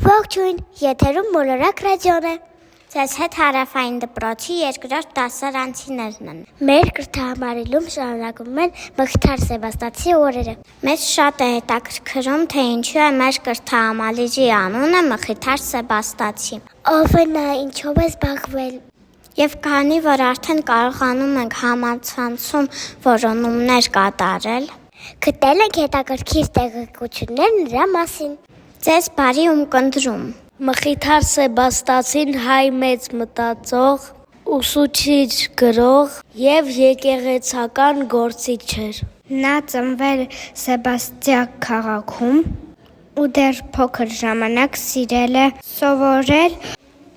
Ողջույն, եթերում մոլորակ ռադիոն է։ Ձեզ հետ հարավային դպրոցի երկրորդ դասարանցիներն են։ Մեր կրթահամարելում շարունակվում են Մխիթար Սեբաստացի օրերը։ Մեզ շատ է հետաքրքրում, թե ինչու է մեր կրթահամալիրի անունը Մխիթար Սեբաստացի։ Ով է նա, ինչով է զբաղվել։ Եվ քանի որ արդեն կարողանում ենք համացանցում որոնումներ կատարել, գտել ենք հետաքրքիր տեղեկություններ նրա մասին։ Ձեզ բարի կնդրում։ Մխիթար Սեբաստացին հայ մեծ մտածող, ուսուցիչ, գրող և եկեղեցական գործիչ էր։ Նա ծնվել Սեբաստիա քաղաքում ու դեռ փոքր ժամանակ սիրել է սովորել,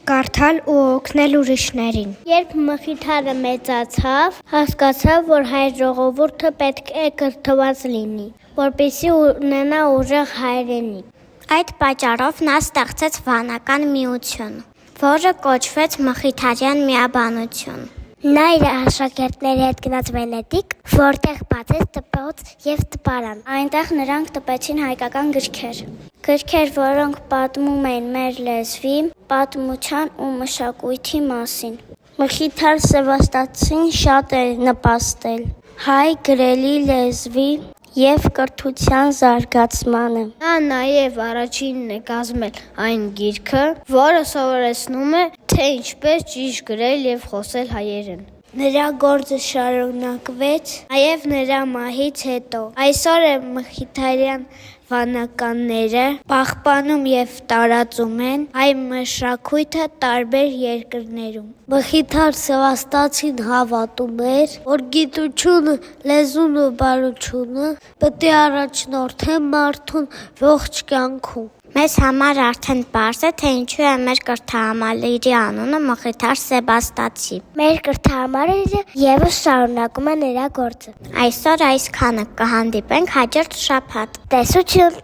կարդալ ու օգնել ուրիշներին։ Երբ Մխիթարը մեծացավ, հասկացավ, որ հայ ժողովուրդը պետք է կրթված լինի, որպեսզի ունենա ուժեղ հայրենիք։ Այդ պատճառով նա ստեղծեց վանական միություն, որը կոչվեց Մխիթարյան միաբանություն։ Նա իր աշակերտների հետ գնաց Վենետիկ, որտեղ բացեց դպրոց և տպարան։ Այնտեղ նրանք տպեցին հայկական գրքեր, որոնք պատմում էին մեր լեզվի, պատմության ու մշակույթի մասին։ Մխիթար Սեբաստացին շատ է նպաստել հայ գրելի լեզվի և կրթության զարգացմանը։ Նա նաև առաջինն է կազմել այն գիրքը, որը սովորեցնում է, թե ինչպես ճիշտ գրել և խոսել հայերեն։ Նրա գործը շարունակվեց նաև նրա մահից հետո։ Այսօր մխիթարյան վանականները պահպանում և տարածում են հայ մշակույթը տարբեր երկրներում։ Մխիթար Սեբաստացին հավատում էր, որ գիտությունը, լեզուն ու բարությունը պետք է առաջնորդեն մարդուն ողջ կյանքում։ Մեզ համար արդեն պարզ է, թե ինչու է մեր կրթահամալիրի անունը Մխիթար Սեբաստացի։ Մեր կրթահամալիրը ևս շարունակում է նրա գործը։ Այսօր այսքանը, կհանդիպենք հաջորդ շաբաթ։ Տեսություն։